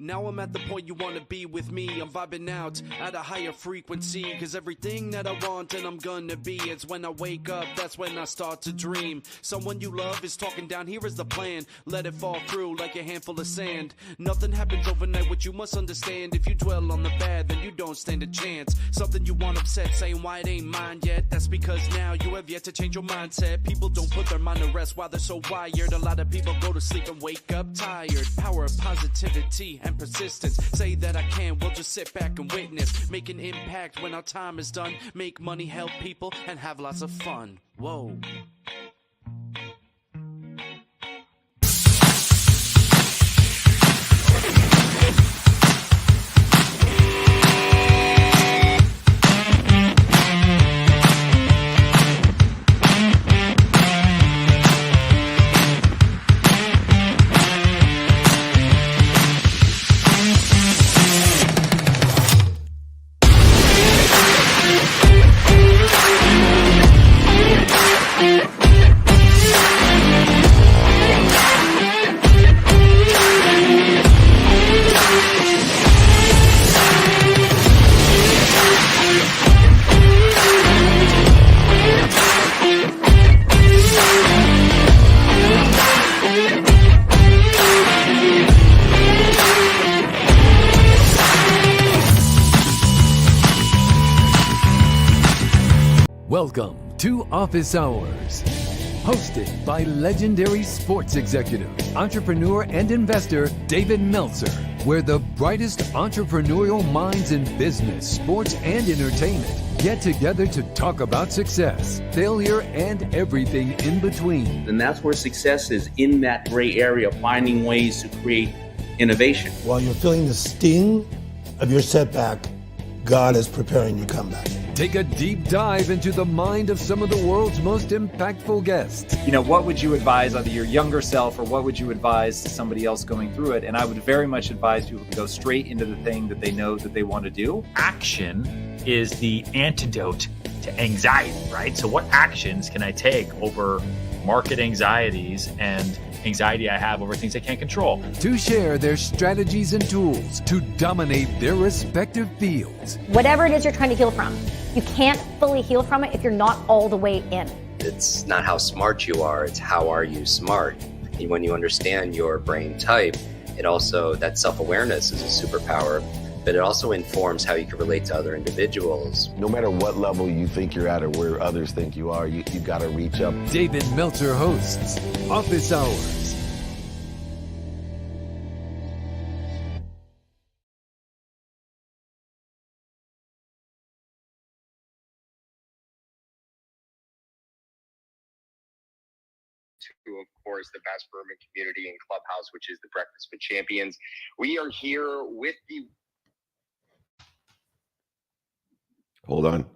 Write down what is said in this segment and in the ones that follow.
Now I'm at the point you wanna be with me. I'm vibing out at a higher frequency, cause everything that I want and I'm gonna be, it's when I wake up, that's when I start to dream. Someone you love is talking down, here is the plan. Let it fall through like a handful of sand. Nothing happens overnight, what you must understand. If you dwell on the bad, then you don't stand a chance. Something you want upset, saying why it ain't mine yet. That's because now you have yet to change your mindset. People don't put their mind to rest while they're so wired. A lot of people go to sleep and wake up tired. Power of positivity and persistence. Say that I can, we'll just sit back and witness. Make an impact when our time is done. Make money, help people, and have lots of fun. Whoa. Welcome to Office Hours, hosted by legendary sports executive, entrepreneur, and investor David Meltzer, where the brightest entrepreneurial minds in business, sports, and entertainment get together to talk about success, failure, and everything in between. And that's where success is, in that gray area, finding ways to create innovation. While you're feeling the sting of your setback, God is preparing your comeback. Take a deep dive into the mind of some of the world's most impactful guests. You know, what would you advise either your younger self or what would you advise to somebody else going through it? And I would very much advise people to go straight into the thing that they know that they want to do. Action is the antidote to anxiety, right? So what actions can I take over market anxieties and anxiety I have over things I can't control? To share their strategies and tools to dominate their respective fields. Whatever it is you're trying to heal from, you can't fully heal from it if you're not all the way in. It's not how smart you are, it's how are you smart. And when you understand your brain type, it also, that self-awareness is a superpower, but it also informs how you can relate to other individuals. No matter what level you think you're at or where others think you are, you got to reach up. David Meltzer hosts Office Hours. To, of course, the best bourbon community and clubhouse, which is the Breakfast with Champions. We are here with the Hold on.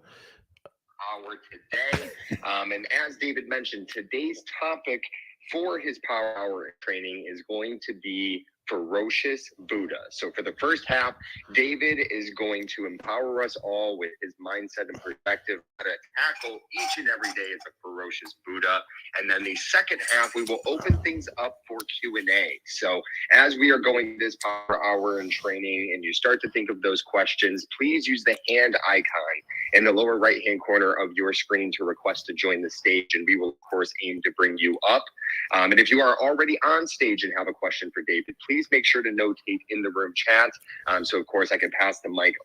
Hour today. And as David mentioned, today's topic for his Power Hour training is going to be Ferocious Buddha. So for the first half, David is going to empower us all with his mindset and perspective how to tackle each and every day as a ferocious Buddha. And then the second half, we will open things up for Q&A. So as we are going this Power Hour in training and you start to think of those questions, please use the hand icon in the lower right-hand corner of your screen to request to join the stage. And we will, of course, aim to bring you up. And if you are already on stage and have a question for David, please make sure to notate in the room chat. So, of course, I can pass the mic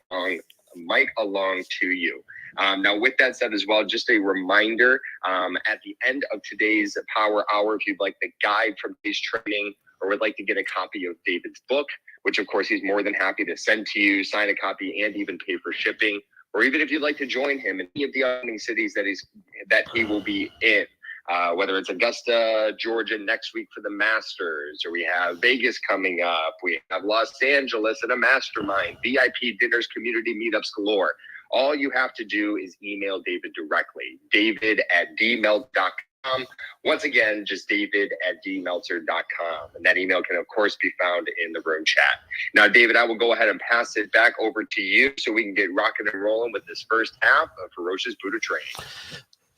along to you. Now, with that said as well, just a reminder, at the end of today's Power Hour, if you'd like the guide from today's training or would like to get a copy of David's book, which, of course, he's more than happy to send to you, sign a copy, and even pay for shipping, or even if you'd like to join him in any of the upcoming cities that he will be in. Whether it's Augusta, Georgia next week for the Masters, or we have Vegas coming up, we have Los Angeles at a mastermind, VIP dinners, community meetups galore. All you have to do is email David directly, david@dmelt.com. Once again, just david@dmeltzer.com. And that email can, of course, be found in the room chat. Now, David, I will go ahead and pass it back over to you so we can get rocking and rolling with this first half of Ferocious Buddha Training.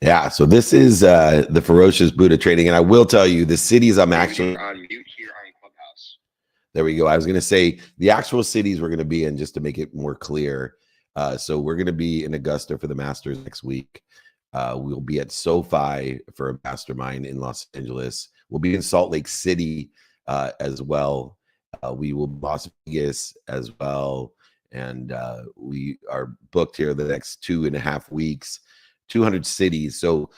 Yeah, so this is the Ferocious Buddha Training, and I will tell you, the cities I'm actually on mute here on Clubhouse. There we go. I was going to say the actual cities we're going to be in, just to make it more clear. So we're going to be in Augusta for the Masters next week. We'll be at SoFi for a mastermind in Los Angeles. We'll be in Salt Lake City as well. We will be Las Vegas as well. And we are booked here the next 2.5 weeks, 200 cities. So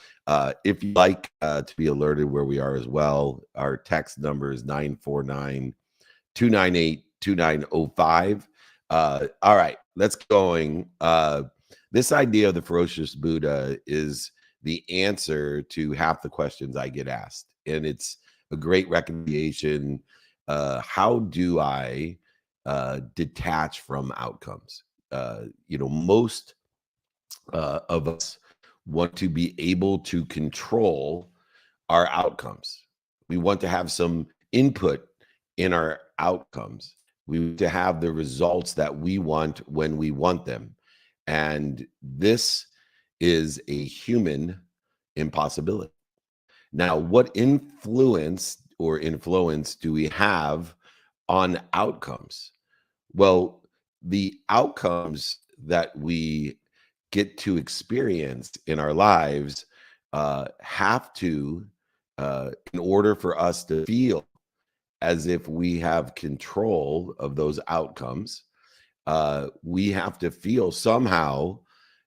if you'd like to be alerted where we are as well, our text number is 949-298-2905. All right, let's get going. This idea of the ferocious Buddha is the answer to half the questions I get asked. And it's a great recommendation. How do I detach from outcomes? Most of us want to be able to control our outcomes. We want to have some input in our outcomes. We want to have the results that we want when we want them. And this is a human impossibility. Now, what influence do we have on outcomes? Well, the outcomes that we get to experience in our lives have to, in order for us to feel as if we have control of those outcomes, we have to feel somehow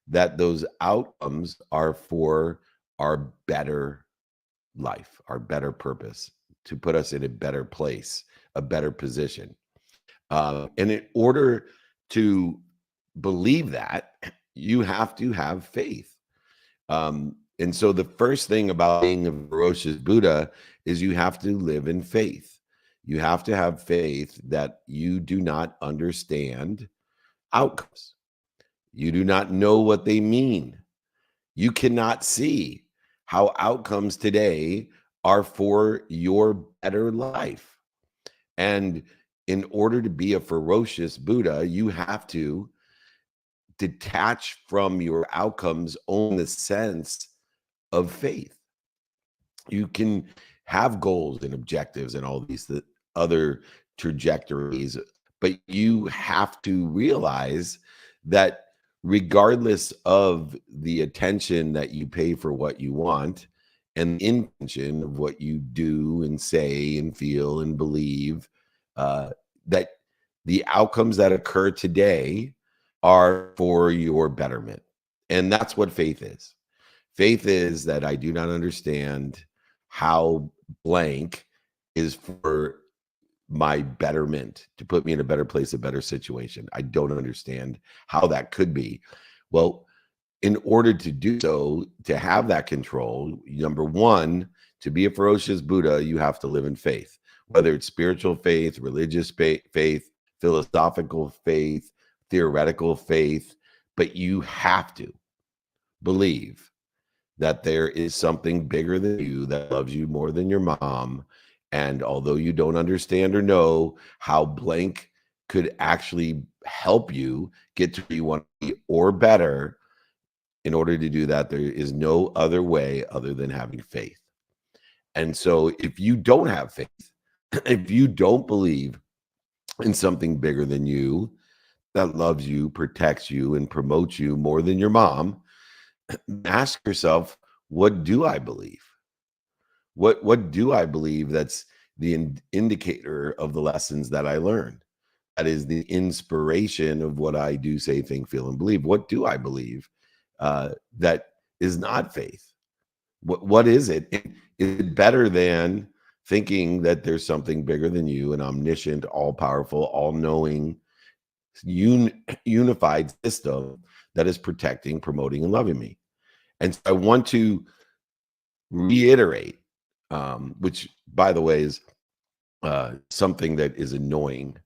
that those outcomes are for our better life, our better purpose, to put us in a better place, a better position. And in order to believe that, you have to have faith. And so the first thing about being a ferocious Buddha is you have to live in faith. You have to have faith that you do not understand outcomes. You do not know what they mean. You cannot see how outcomes today are for your better life. And in order to be a ferocious Buddha, you have to detach from your outcomes on the sense of faith. You can have goals and objectives and all these other trajectories, but you have to realize that regardless of the attention that you pay for what you want and the intention of what you do and say and feel and believe, that the outcomes that occur today are for your betterment. And that's what faith is. Faith is that I do not understand how blank is for my betterment, to put me in a better place, a better situation. I don't understand how that could be. Well, in order to do so, to have that control, number one, to be a ferocious Buddha, you have to live in faith, whether it's spiritual faith, religious faith, philosophical faith, theoretical faith, but you have to believe that there is something bigger than you that loves you more than your mom. And although you don't understand or know how blank could actually help you get to where you want to be or better, in order to do that, there is no other way other than having faith. And so if you don't have faith, if you don't believe in something bigger than you that loves you, protects you, and promotes you more than your mom, ask yourself, what do I believe? What do I believe that's the indicator of the lessons that I learned? That is the inspiration of what I do, say, think, feel, and believe. What do I believe that is not faith? What is it? Is it better than thinking that there's something bigger than you, an omniscient, all-powerful, all-knowing, unified system that is protecting, promoting, and loving me? And so I want to reiterate, which, by the way, is something that is annoying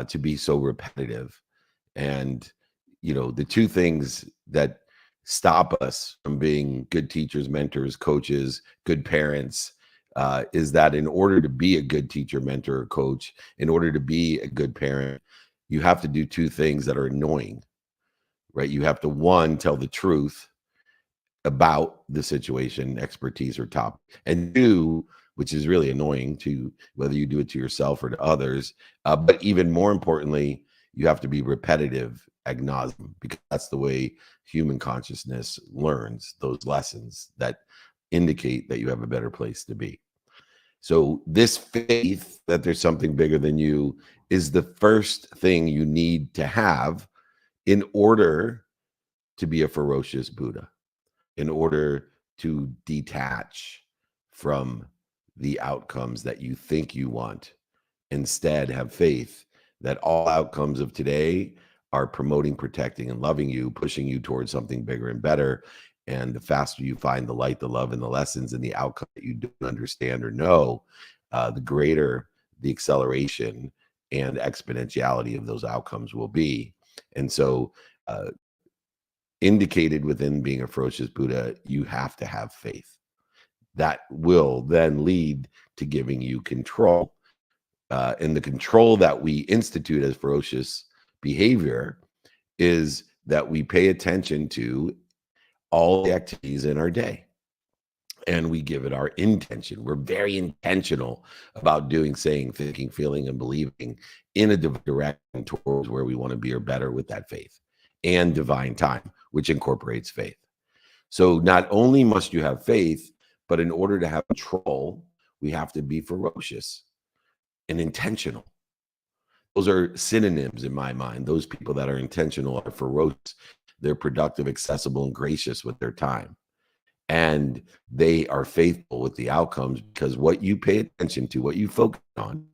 to be so repetitive. And, the two things that stop us from being good teachers, mentors, coaches, good parents, is that in order to be a good teacher, mentor, or coach, in order to be a good parent, you have to do two things that are annoying, right? You have to, one, tell the truth about the situation, expertise, or topic, and two, which is really annoying to whether you do it to yourself or to others. But even more importantly, you have to be repetitive ad nauseam, because that's the way human consciousness learns those lessons that indicate that you have a better place to be. So this faith that there's something bigger than you is the first thing you need to have in order to be a ferocious Buddha, in order to detach from the outcomes that you think you want. Instead, have faith that all outcomes of today are promoting, protecting, and loving you, pushing you towards something bigger and better. And the faster you find the light, the love, and the lessons and the outcome that you don't understand or know, the greater the acceleration and exponentiality of those outcomes will be. And so, indicated within being a ferocious Buddha, you have to have faith. That will then lead to giving you control. And the control that we institute as ferocious behavior is that we pay attention to all the activities in our day, and we give it our intention. We're very intentional about doing, saying, thinking, feeling, and believing in a direction towards where we want to be or better with that faith, and divine time, which incorporates faith. So not only must you have faith, but in order to have control, we have to be ferocious and intentional. Those are synonyms in my mind. Those people that are intentional are ferocious. They're productive, accessible, and gracious with their time. And they are faithful with the outcomes, because what you pay attention to, what you focus on,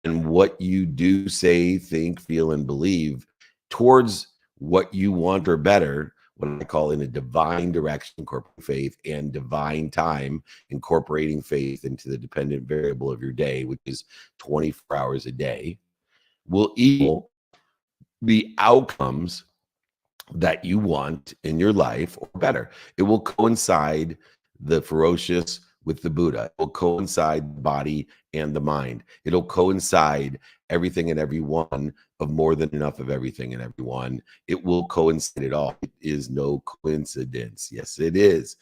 and what you do, say, think, feel, and believe towards what you want or better, what I call in a divine direction, incorporating faith, and divine time, incorporating faith into the dependent variable of your day, which is 24 hours a day, will equal the outcomes that you want in your life or better. It will coincide the ferocious with the Buddha. It will coincide the body and the mind. It'll coincide everything and everyone of more than enough of everything and everyone. It will coincide it all. It is no coincidence. Yes, it is.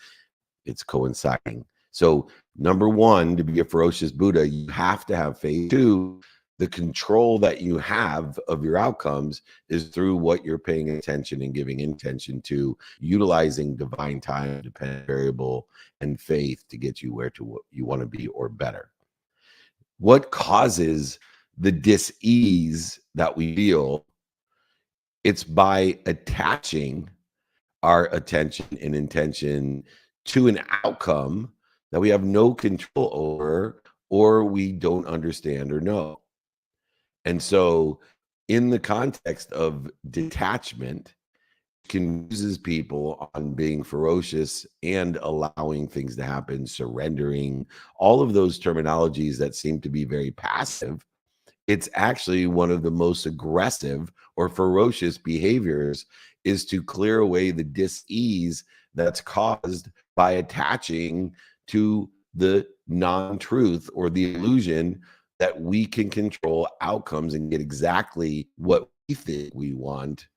It's coinciding. So number one, to be a ferocious Buddha, you have to have faith. Two, the control that you have of your outcomes is through what you're paying attention and giving intention to, utilizing divine time, dependent variable, and faith to get you where you want to be or better. What causes the dis-ease that we feel? It's by attaching our attention and intention to an outcome that we have no control over, or we don't understand or know. And so in the context of detachment, confuses people on being ferocious and allowing things to happen, surrendering, all of those terminologies that seem to be very passive. It's actually one of the most aggressive or ferocious behaviors, is to clear away the dis-ease that's caused by attaching to the non-truth or the illusion that we can control outcomes and get exactly what we think we want.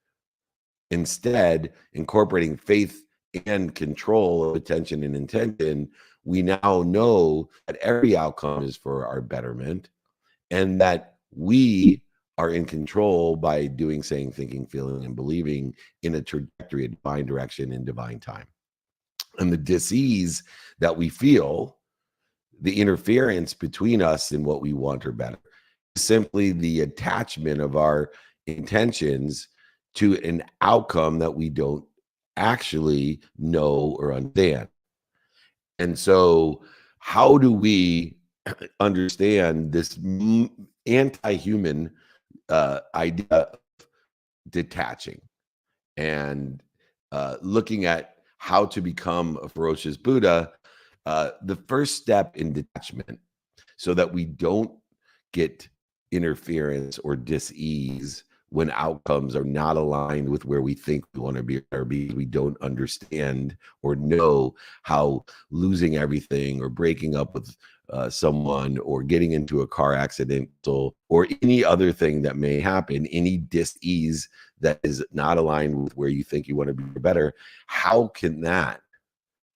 Instead, incorporating faith and control of attention and intention, we now know that every outcome is for our betterment, and that we are in control by doing, saying, thinking, feeling, and believing in a trajectory, a divine direction, in divine time. And the dis-ease that we feel, the interference between us and what we want or better, is simply the attachment of our intentions to an outcome that we don't actually know or understand. And so how do we understand this anti-human idea of detaching and looking at how to become a ferocious Buddha? The first step in detachment, so that we don't get interference or dis-ease when outcomes are not aligned with where we think we want to be, or because we don't understand or know how losing everything or breaking up with someone or getting into a car accident or any other thing that may happen, any dis-ease that is not aligned with where you think you want to be better, how can that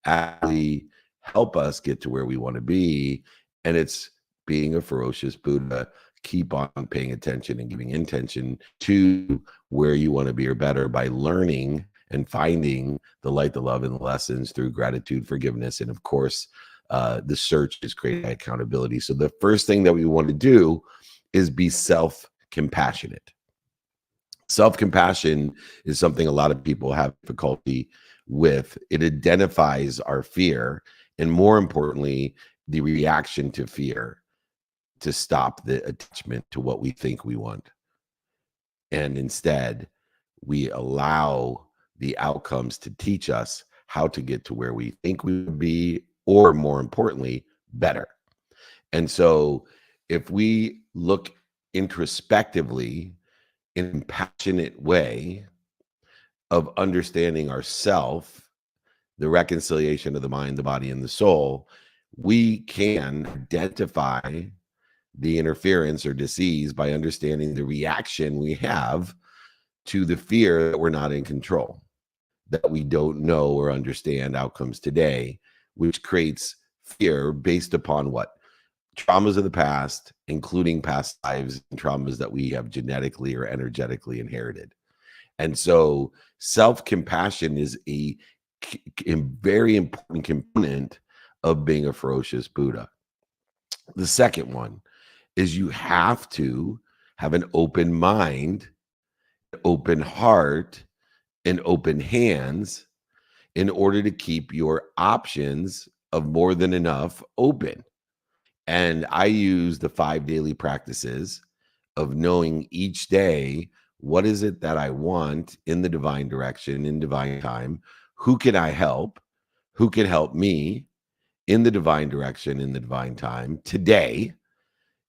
actually help us get to where we want to be And it's being a ferocious Buddha. Keep on paying attention and giving intention to where you want to be or better by learning and finding the light, the love, and the lessons through gratitude, forgiveness, and of course, the search is created by accountability. So the first thing that we want to do is be self-compassionate. Self-compassion is something a lot of people have difficulty with. It identifies our fear, and more importantly, the reaction to fear, to stop the attachment to what we think we want. And instead, we allow the outcomes to teach us how to get to where we think we would be, or more importantly, better. And so if we look introspectively in a compassionate way of understanding ourself, the reconciliation of the mind, the body, and the soul, we can identify the interference or disease by understanding the reaction we have to the fear that we're not in control, that we don't know or understand outcomes today, which creates fear based upon what? Traumas of the past, including past lives and traumas that we have genetically or energetically inherited. And so self-compassion is a very important component of being a ferocious Buddha. The second one is you have to have an open mind, open heart, and open hands in order to keep your options of more than enough open. And I use the 5 daily practices of knowing each day, what is it that I want in the divine direction, in divine time? Who can I help? Who can help me in the divine direction, in the divine time today?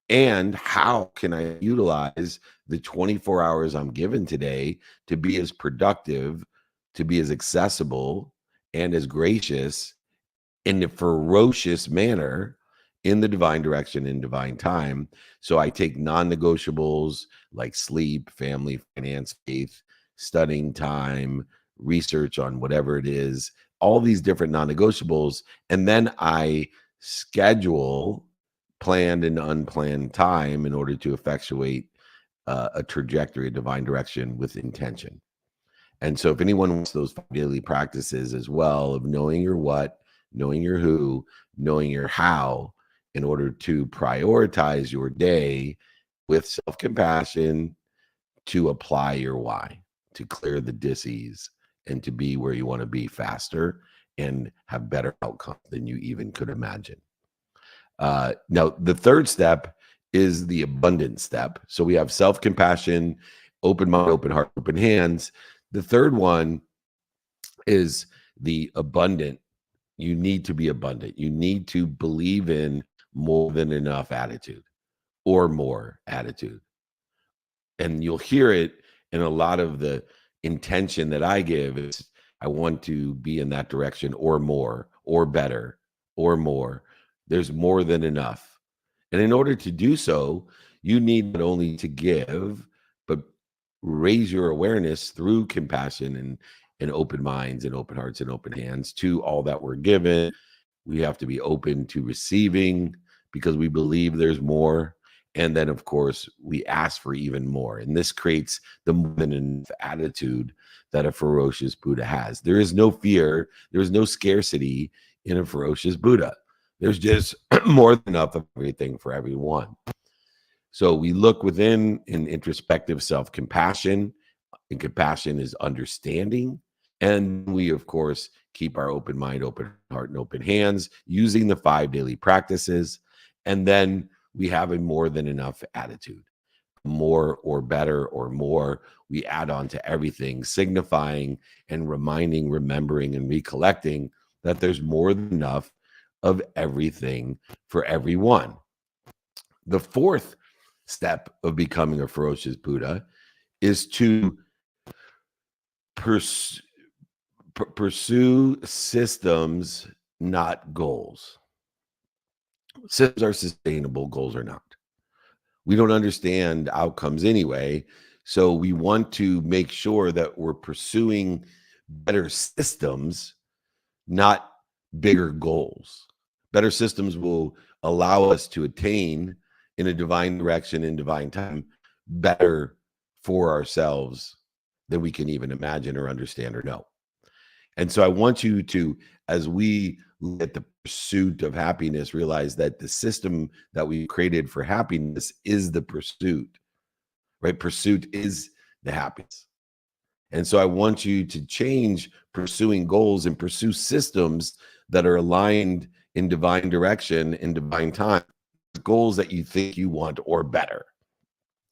And how can I utilize the 24 hours I'm given today to be as productive, to be as accessible, and as gracious in a ferocious manner in the divine direction, in divine time? So I take non-negotiables like sleep, family, finance, faith, studying time, research on whatever it is, all these different non-negotiables. And then I schedule planned and unplanned time in order to effectuate a trajectory, a divine direction with intention. And so if anyone wants those 5 daily practices as well of knowing your what, knowing your who, knowing your how, in order to prioritize your day with self-compassion, to apply your why, to clear the dis-ease, and to be where you want to be faster and have better outcomes than you even could imagine. Now, the third step is the abundance step. So we have self-compassion, open mind, open heart, open hands. The third one is the abundant. You need to be abundant. You need to believe in more than enough attitude, or more attitude. And you'll hear it in a lot of the intention that I give is I want to be in that direction, or more, or better, or more. There's more than enough. And in order to do so, you need not only to give, but raise your awareness through compassion and open minds and open hearts and open hands to all that we're given. We have to be open to receiving because we believe there's more. And then, of course, we ask for even more. And this creates the more than enough attitude that a ferocious Buddha has. There is no fear. There is no scarcity in a ferocious Buddha. There's just more than enough of everything for everyone. So we look within in introspective self-compassion, and compassion is understanding. And we, of course, keep our open mind, open heart, and open hands using the 5 daily practices. And then we have a more than enough attitude, more or better or more. We add on to everything, signifying and reminding, remembering, and recollecting that there's more than enough of everything for everyone. The fourth step of becoming a ferocious Buddha is to pursue systems, not goals. Systems are sustainable, goals are not. We don't understand outcomes anyway, so we want to make sure that we're pursuing better systems, not bigger goals. Better systems will allow us to attain in a divine direction, in divine time, better for ourselves than we can even imagine or understand or know. And so I want you to, as we look at the pursuit of happiness, realize that the system that we created for happiness is the pursuit, right? Pursuit is the happiness. And so I want you to change pursuing goals and pursue systems that are aligned in divine direction, in divine time, goals that you think you want or better.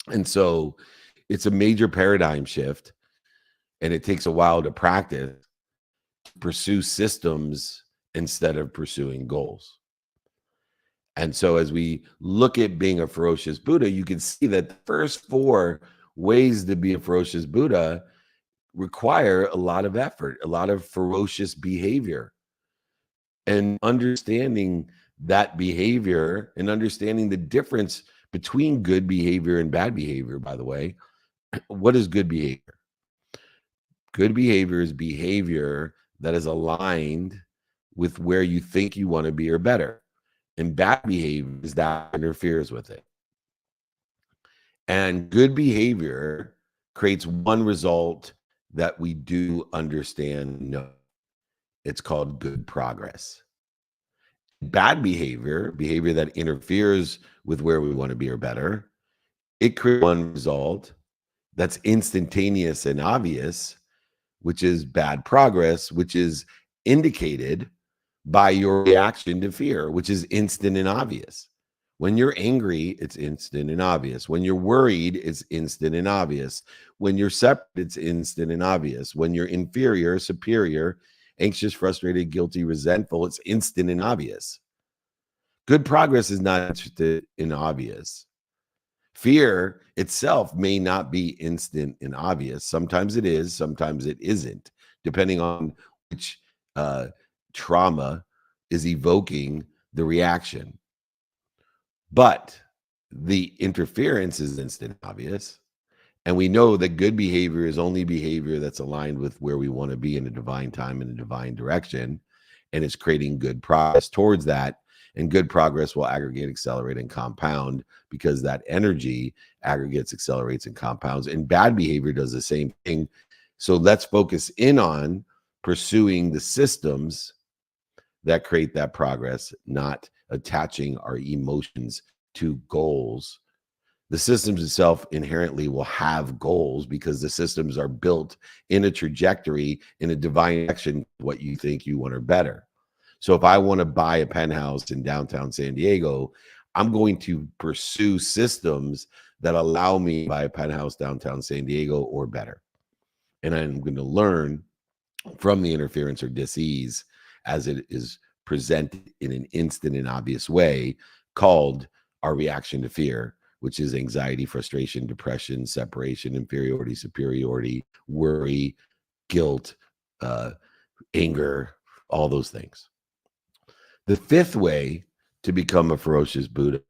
And so it's a major paradigm shift, and it takes a while to practice, to pursue systems instead of pursuing goals. And so as we look at being a ferocious Buddha, you can see that the first 4 ways to be a ferocious Buddha require a lot of effort, a lot of ferocious behavior. And understanding that behavior and understanding the difference between good behavior and bad behavior, by the way. What is good behavior? Good behavior is behavior that is aligned with where you think you want to be or better. And bad behavior is that interferes with it. And good behavior creates one result that we do understand and know. It's called good progress. Bad behavior, behavior that interferes with where we want to be or better, it creates one result that's instantaneous and obvious, which is bad progress, which is indicated by your reaction to fear, which is instant and obvious. When you're angry, it's instant and obvious. When you're worried, it's instant and obvious. When you're separate, it's instant and obvious. When you're inferior, superior, anxious, frustrated, guilty, resentful, it's instant and obvious. Good progress is not instant and obvious. Fear itself may not be instant and obvious. Sometimes it is, sometimes it isn't, depending on which trauma is evoking the reaction. But the interference is instant and obvious. And we know that good behavior is only behavior that's aligned with where we want to be in a divine time, in a divine direction. And it's creating good progress towards that. And good progress will aggregate, accelerate, and compound, because that energy aggregates, accelerates, and compounds. And bad behavior does the same thing. So let's focus in on pursuing the systems that create that progress, not attaching our emotions to goals. The systems itself inherently will have goals because the systems are built in a trajectory, in a divine action, what you think you want or better. So if I want to buy a penthouse in downtown San Diego, I'm going to pursue systems that allow me to buy a penthouse downtown San Diego or better. And I'm going to learn from the interference or dis-ease as it is presented in an instant and obvious way, called our reaction to fear, which is anxiety, frustration, depression, separation, inferiority, superiority, worry, guilt, anger, all those things. The 5th way to become a ferocious Buddha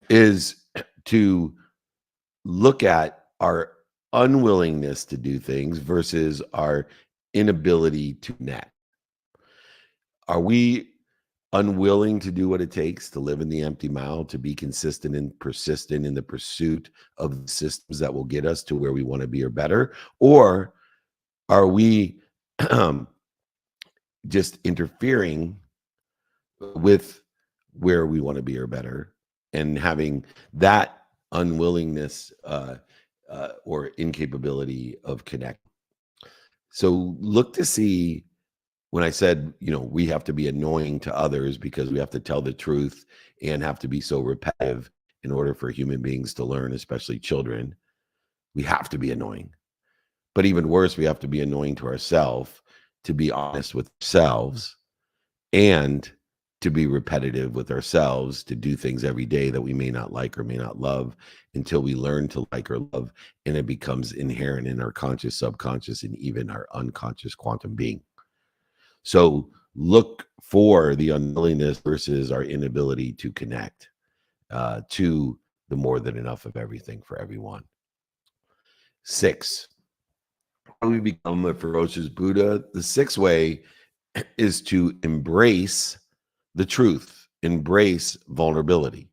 is to look at our unwillingness to do things versus our inability to connect. Are we unwilling to do what it takes to live in the empty mile, to be consistent and persistent in the pursuit of the systems that will get us to where we want to be or better? Or are we just interfering with where we want to be or better, and having that unwillingness or incapability of connecting? So look to see, when I said, we have to be annoying to others because we have to tell the truth and have to be so repetitive in order for human beings to learn, especially children. We have to be annoying. But even worse, we have to be annoying to ourselves, to be honest with ourselves, and to be repetitive with ourselves, to do things every day that we may not like or may not love, until we learn to like or love, and it becomes inherent in our conscious, subconscious, and even our unconscious quantum being. So look for the unwillingness versus our inability to connect to the more than enough of everything for everyone. 6, how we become a ferocious Buddha. The 6th way is to embrace the truth embrace vulnerability.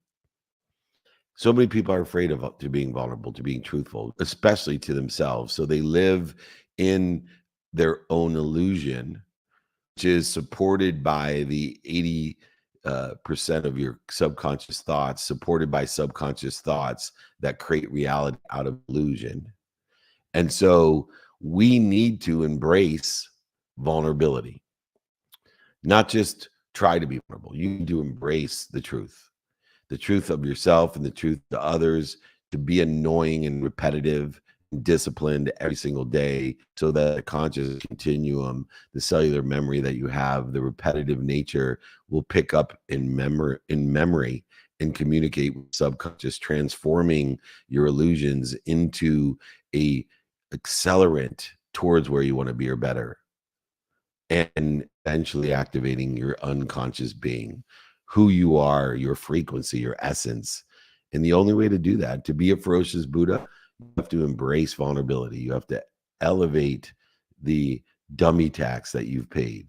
So many people are afraid of to being vulnerable, to being truthful, especially to themselves. So they live in their own illusion, which is supported by the 80% of your subconscious thoughts, supported by subconscious thoughts that create reality out of illusion. And so we need to embrace vulnerability, not just try to be vulnerable. You need to embrace the truth of yourself and the truth to others, to be annoying and repetitive and disciplined every single day, so that the conscious continuum, the cellular memory that you have, the repetitive nature will pick up in memory and communicate with subconscious, transforming your illusions into a accelerant towards where you want to be or better, and eventually activating your unconscious being, who you are, your frequency, your essence. And the only way to do that, to be a ferocious Buddha, you have to embrace vulnerability. You have to elevate the dummy tax that you've paid,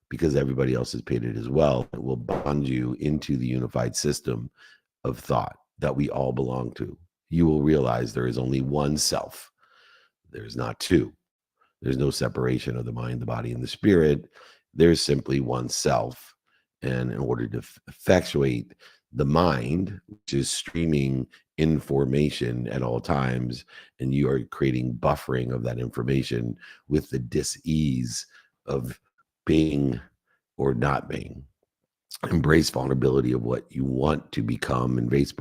because everybody else has paid it as well. It will bond you into the unified system of thought that we all belong to. You will realize there is only one self. There's not two. There's no separation of the mind, the body, and the spirit. There's simply one self. And in order to effectuate the mind, which is streaming information at all times, and you are creating buffering of that information with the dis-ease of being or not being. Embrace vulnerability of what you want to become. Embrace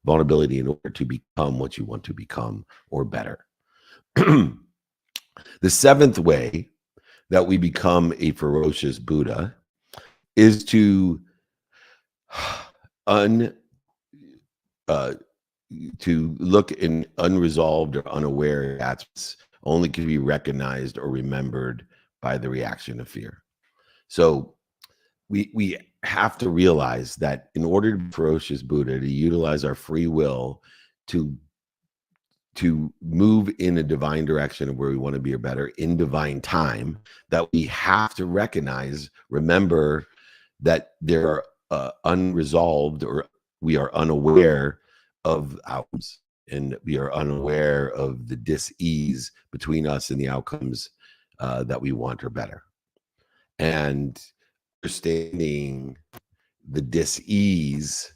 vulnerability in order to become what you want to become, or better. The seventh way that we become a ferocious Buddha is to look in unresolved or unaware attachments only can be recognized or remembered by the reaction of fear. So we have to realize that in order to be ferocious Buddha, to utilize our free will to move in a divine direction of where we want to be or better in divine time, that we have to remember that there are unresolved, or we are unaware of outcomes, and we are unaware of the dis-ease between us and the outcomes that we want or better. And understanding the dis-ease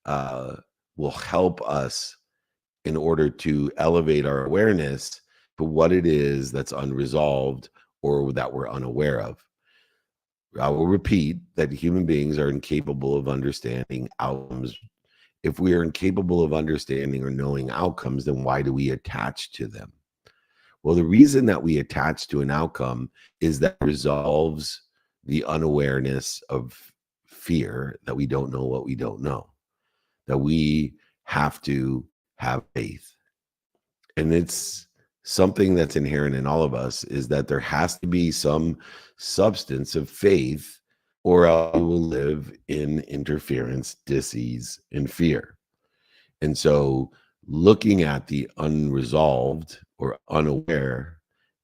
will help us in order to elevate our awareness to what it is that's unresolved or that we're unaware of. I will repeat that human beings are incapable of understanding outcomes. If we are incapable of understanding or knowing outcomes, then why do we attach to them? Well, the reason that we attach to an outcome is that it resolves the unawareness of fear, that we don't know what we don't know, that we have to have faith. And it's something that's inherent in all of us, is that there has to be some substance of faith, or else we will live in interference, dis-ease, and fear. And so looking at the unresolved or unaware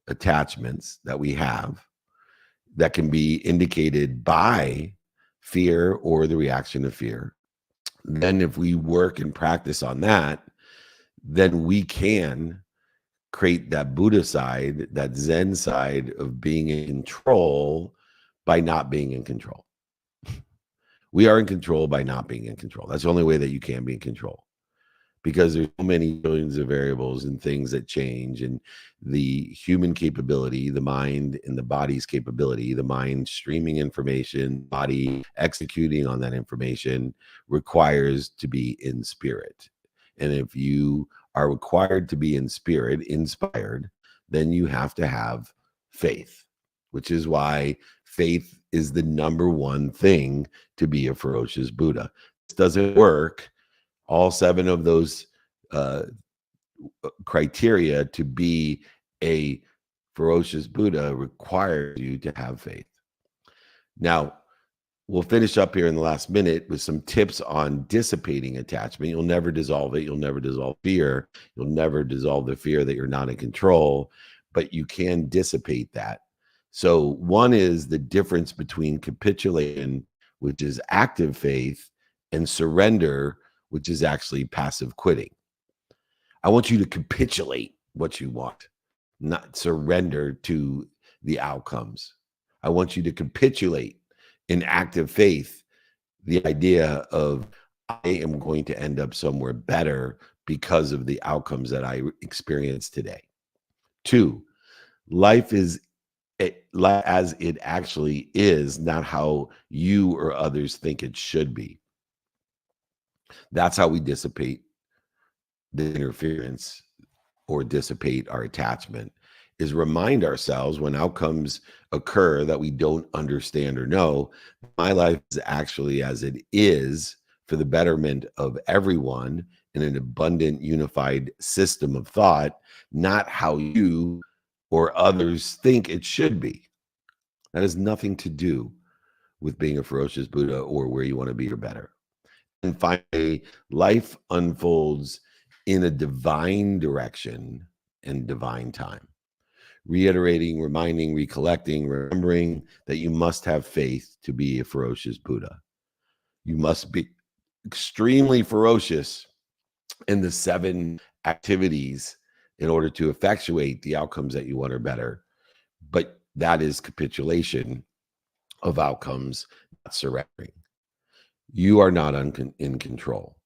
attachments that we have, that can be indicated by fear or the reaction of fear, then if we work and practice on that, then we can create that Buddha side, that Zen side of being in control by not being in control. We are in control by not being in control. That's the only way that you can be in control, because there's so many billions of variables and things that change, and the human capability, the mind and the body's capability, the mind streaming information, body executing on that information, requires to be in spirit. And if you are required to be in spirit, inspired, then you have to have faith, which is why faith is the number one thing to be a ferocious Buddha. This doesn't work. All 7 of those criteria to be a ferocious Buddha requires you to have faith. Now, we'll finish up here in the last minute with some tips on dissipating attachment. You'll never dissolve it. You'll never dissolve fear. You'll never dissolve the fear that you're not in control, but you can dissipate that. So one is the difference between capitulation, which is active faith, and surrender, which is actually passive quitting. I want you to capitulate what you want, not surrender to the outcomes. I want you to capitulate in active faith the idea of I am going to end up somewhere better because of the outcomes that I experienced today. 2, life is as it actually is, not how you or others think it should be. That's how we dissipate the interference or dissipate our attachment, is remind ourselves when outcomes occur that we don't understand or know, my life is actually as it is for the betterment of everyone in an abundant, unified system of thought, not how you or others think it should be. That has nothing to do with being a ferocious Buddha or where you want to be or better. And finally, life unfolds in a divine direction and divine time. Reiterating, reminding, recollecting, remembering that you must have faith to be a ferocious Buddha. You must be extremely ferocious in the 7 activities in order to effectuate the outcomes that you want or better. But that is capitulation of outcomes, not surrendering. You are not in control.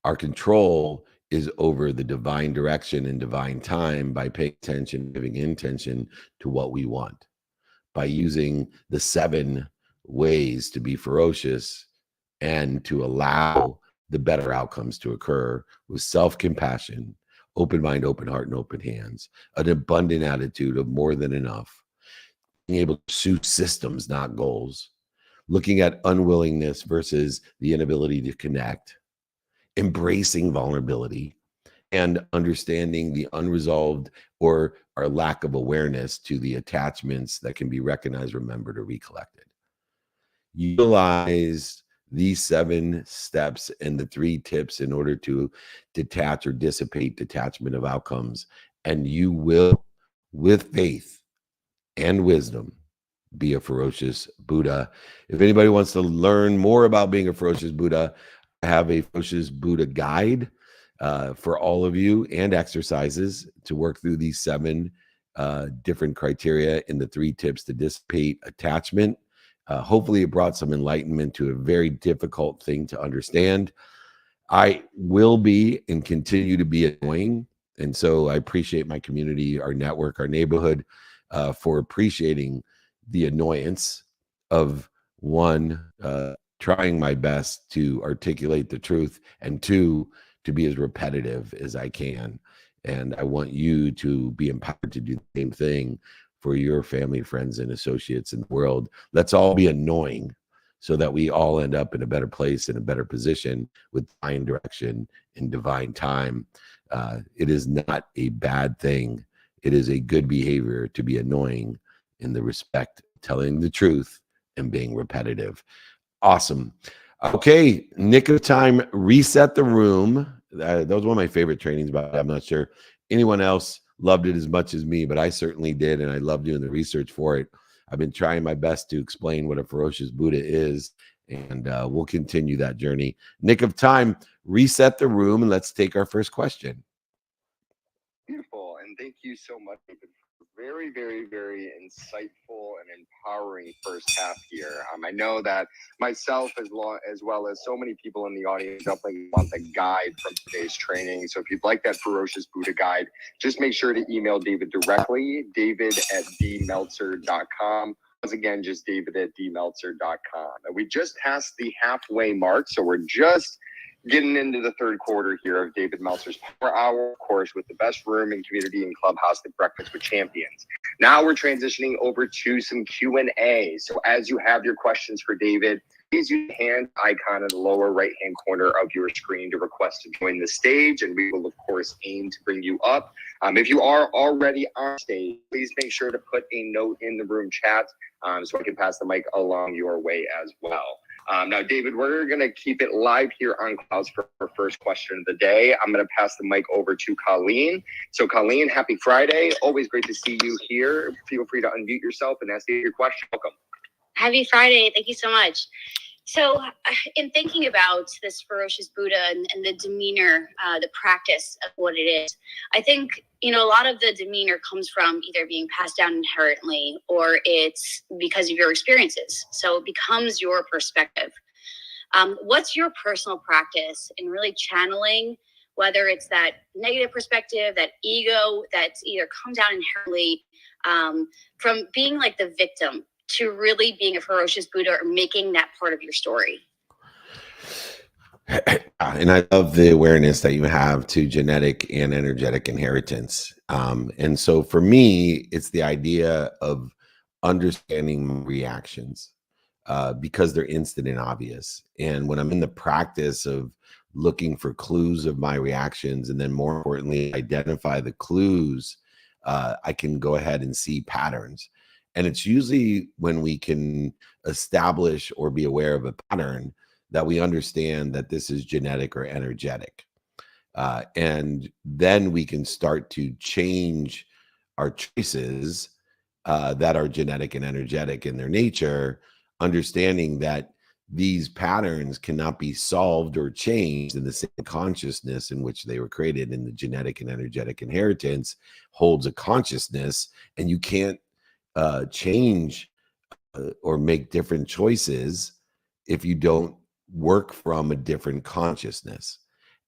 Our control is over the divine direction and divine time by paying attention, giving intention to what we want, by using the 7 ways to be ferocious and to allow the better outcomes to occur with self-compassion, open mind, open heart, and open hands, an abundant attitude of more than enough, being able to pursue systems, not goals, looking at unwillingness versus the inability to connect, embracing vulnerability, and understanding the unresolved or our lack of awareness to the attachments that can be recognized, remembered, or recollected. Utilize these 7 steps and the 3 tips in order to detach or dissipate detachment of outcomes, and you will, with faith and wisdom, be a ferocious Buddha. If anybody wants to learn more about being a ferocious Buddha, I have a ferocious Buddha guide for all of you and exercises to work through these 7 different criteria in the 3 tips to dissipate attachment. Hopefully it brought some enlightenment to a very difficult thing to understand. I will be and continue to be annoying. And so I appreciate my community, our network, our neighborhood for appreciating the annoyance of 1, trying my best to articulate the truth, and 2, to be as repetitive as I can. And I want you to be empowered to do the same thing for your family, friends, and associates in the world. Let's all be annoying so that we all end up in a better place, in a better position with divine direction and divine time. It is not a bad thing. It is a good behavior to be annoying in the respect, telling the truth and being repetitive. Awesome. Okay, nick of time, reset the room. That was one of my favorite trainings, but I'm not sure anyone else loved it as much as me, but I certainly did, and I love doing the research for it. I've been trying my best to explain what a ferocious Buddha is, and we'll continue that journey. Nick of time, reset the room, and let's take our first question. Beautiful, and thank you so much, David. Very, very, very insightful and empowering first half here. I know that myself, as well as so many people in the audience, definitely want the guide from today's training. So if you'd like that Ferocious Buddha guide, just make sure to email David directly, david@dmeltzer.com. Once again, just david@dmeltzer.com. And we just passed the halfway mark, so we're just getting into the 3rd quarter here of David Meltzer's Power Hour, of course, with the best room and community and clubhouse, the Breakfast with Champions. Now we're transitioning over to some Q&A. So as you have your questions for David, please use the hand icon in the lower right-hand corner of your screen to request to join the stage, and we will, of course, aim to bring you up. If you are already on stage, please make sure to put a note in the room chat so I can pass the mic along your way as well. Now, David, we're going to keep it live here on Clouds for our first question of the day. I'm going to pass the mic over to Colleen. So, Colleen, happy Friday. Always great to see you here. Feel free to unmute yourself and ask your question. Welcome. Happy Friday. Thank you so much. So in thinking about this ferocious Buddha and the demeanor, the practice of what it is, I think, a lot of the demeanor comes from either being passed down inherently or it's because of your experiences. So it becomes your perspective. What's your personal practice in really channeling, whether it's that negative perspective, that ego that's either come down inherently from being like the victim to really being a ferocious Buddha or making that part of your story? And I love the awareness that you have to genetic and energetic inheritance. And so for me, it's the idea of understanding reactions because they're instant and obvious. And when I'm in the practice of looking for clues of my reactions, and then more importantly, identify the clues, I can go ahead and see patterns. And it's usually when we can establish or be aware of a pattern that we understand that this is genetic or energetic. And then we can start to change our choices that are genetic and energetic in their nature, understanding that these patterns cannot be solved or changed in the same consciousness in which they were created. And the genetic and energetic inheritance holds a consciousness, and you can't change or make different choices if you don't work from a different consciousness.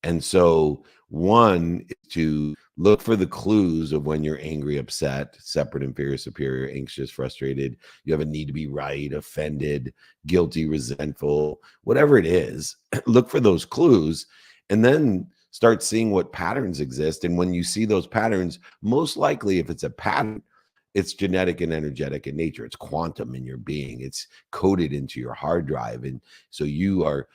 And so one is to look for the clues of when you're angry, upset, separate, inferior, superior, anxious, frustrated, you have a need to be right, offended, guilty, resentful, whatever it is. Look for those clues and then start seeing what patterns exist. And when you see those patterns, most likely if it's a pattern, it's genetic and energetic in nature. It's quantum in your being. It's coded into your hard drive. And so you are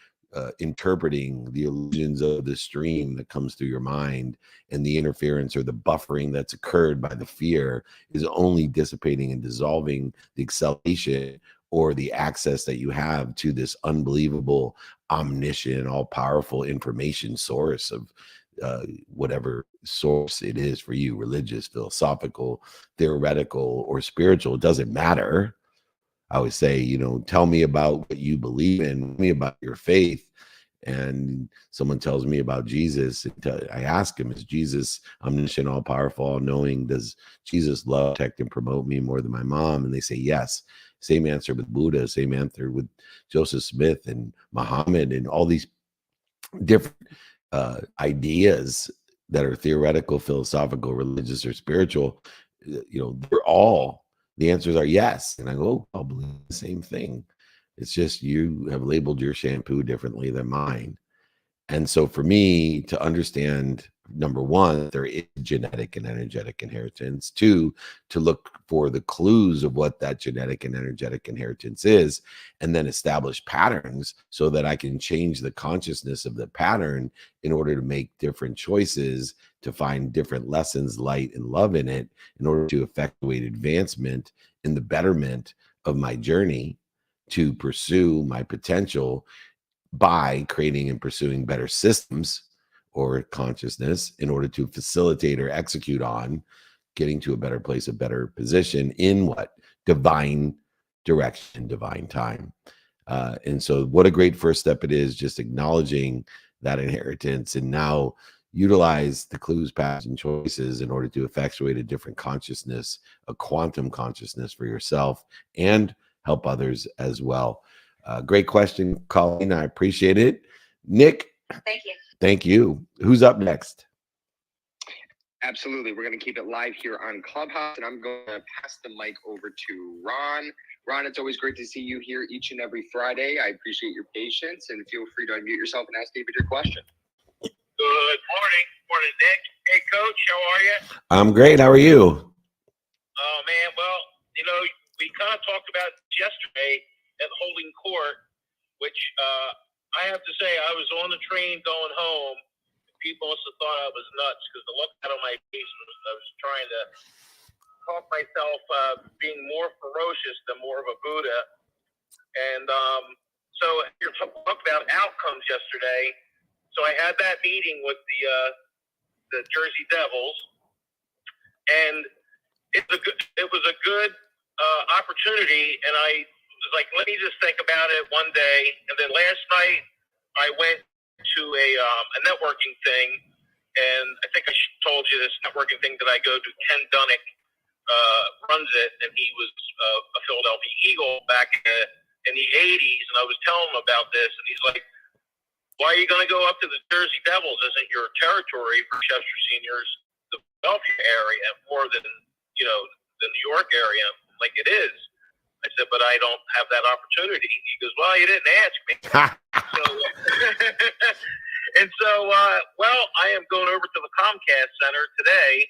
interpreting the illusions of the stream that comes through your mind, and the interference or the buffering that's occurred by the fear is only dissipating and dissolving the acceleration or the access that you have to this unbelievable, omniscient, all-powerful information source of whatever source it is for you, religious, philosophical, theoretical, or spiritual. It doesn't matter. I always say, tell me about what you believe in, tell me about your faith. And someone tells me about Jesus. I ask him, is Jesus omniscient, all powerful, all knowing? Does Jesus love, protect, and promote me more than my mom? And they say yes. Same answer with Buddha, same answer with Joseph Smith and Muhammad and all these different ideas that are theoretical, philosophical, religious, or spiritual. They're all, the answers are yes. And I go, oh, I'll believe the same thing. It's just you have labeled your shampoo differently than mine. And so for me to understand, number one, there is genetic and energetic inheritance. Two, to look for the clues of what that genetic and energetic inheritance is, and then establish patterns so that I can change the consciousness of the pattern in order to make different choices, to find different lessons, light, and love in it, in order to effectuate advancement in the betterment of my journey to pursue my potential by creating and pursuing better systems or consciousness in order to facilitate or execute on getting to a better place, a better position in what? Divine direction, divine time. And so what a great first step it is, just acknowledging that inheritance and now utilize the clues, paths, and choices in order to effectuate a different consciousness, a quantum consciousness for yourself and help others as well. Great question, Colleen. I appreciate it. Nick. Thank you. Thank you. Who's up next? Absolutely. We're going to keep it live here on Clubhouse, and I'm going to pass the mic over to Ron. Ron, it's always great to see you here each and every Friday. I appreciate your patience, and feel free to unmute yourself and ask David your question. Good morning. Morning, Nick. Hey, Coach. How are you? I'm great. How are you? Oh, man. Well, we kind of talked about yesterday at holding court, which I have to say, I was on the train going home. People must have thought I was nuts because the look out on my face was I was trying to talk myself being more ferocious than more of a Buddha. And So you're talking about outcomes yesterday. So I had that meeting with the Jersey Devils, and it was a good opportunity. And I was like, let me just think about it one day. And then last night I went to a networking thing, and I think I told you this networking thing that I go to. Ken Dunnick runs it, and he was a Philadelphia Eagle back in the 80s. And I was telling him about this, and he's like, why are you going to go up to the Jersey Devils? Isn't your territory for Chester Seniors the Philadelphia area more than, the New York area? Like it is. I said, but I don't have that opportunity. He goes, well, you didn't ask me. Well, I am going over to the Comcast Center today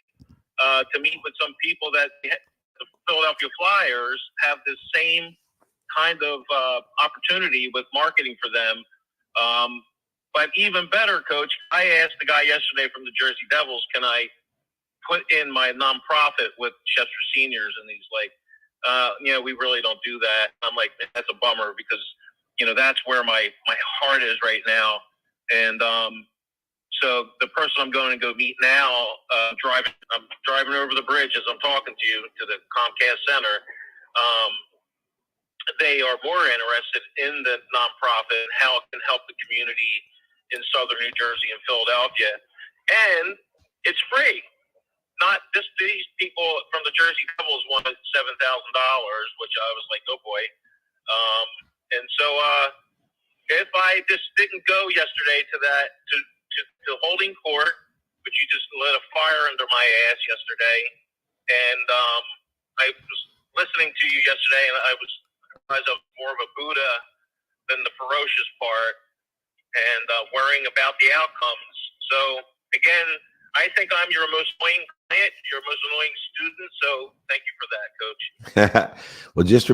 to meet with some people that the Philadelphia Flyers have this same kind of opportunity with marketing for them. But even better, Coach, I asked the guy yesterday from the Jersey Devils, can I put in my nonprofit with Chester Seniors? And he's like, we really don't do that. I'm like, that's a bummer because, that's where my heart is right now. And so the person I'm going to go meet now, I'm driving over the bridge as I'm talking to you to the Comcast Center. They are more interested in the nonprofit and how it can help the community in Southern New Jersey and Philadelphia. And it's free. Not just these people from the Jersey Devils wanted $7,000, which I was like, oh boy. And so if I just didn't go yesterday to holding court, but you just lit a fire under my ass yesterday. And I was listening to you yesterday, and I was more of a Buddha than the ferocious part, and worrying about the outcomes. So again, I think I'm your most annoying client, your most annoying student. So thank you for that, Coach. Well, just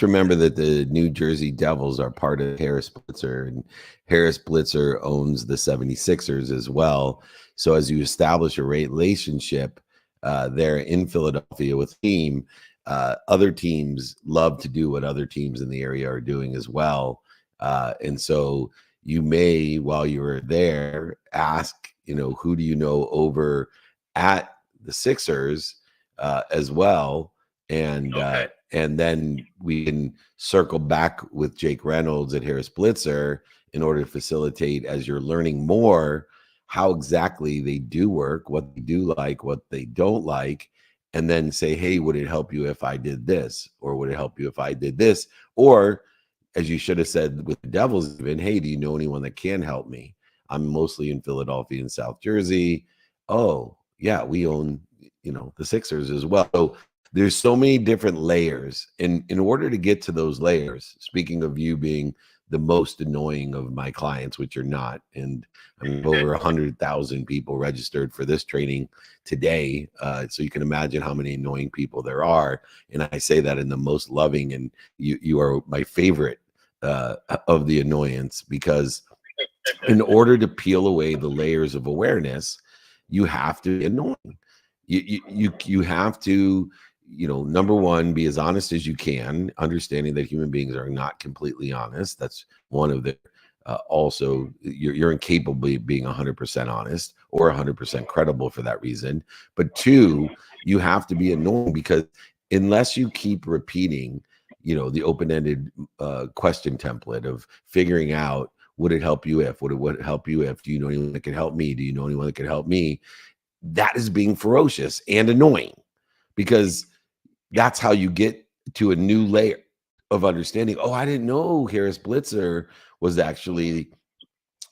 remember that the New Jersey Devils are part of Harris Blitzer, and Harris Blitzer owns the 76ers as well. So as you establish a relationship there in Philadelphia with team, other teams love to do what other teams in the area are doing as well. And so you may, while you were there, ask, who do you know over at the Sixers as well? And okay. And then we can circle back with Jake Reynolds at Harris Blitzer in order to facilitate, as you're learning more, how exactly they do work, what they do like, what they don't like, and then say, hey, would it help you if I did this? Or would it help you if I did this? Or as you should have said with the Devils, even, hey, do you know anyone that can help me? I'm mostly in Philadelphia and South Jersey. Oh, yeah, we own, the Sixers as well. So there's so many different layers. And in order to get to those layers, speaking of you being the most annoying of my clients, which you're not, and I mean, over 100,000 people registered for this training today. So you can imagine how many annoying people there are. And I say that in the most loving, and you are my favorite of the annoyance, because in order to peel away the layers of awareness, you have to be annoying. You have to, number one, be as honest as you can, understanding that human beings are not completely honest. That's one of the also you're incapable of being 100% honest or 100% credible for that reason. But two, you have to be annoying, because unless you keep repeating, the open-ended question template of figuring out, would it help you if, would it help you if, do you know anyone that can help me? Do you know anyone that can help me? That is being ferocious and annoying, because that's how you get to a new layer of understanding. Oh, I didn't know Harris Blitzer was actually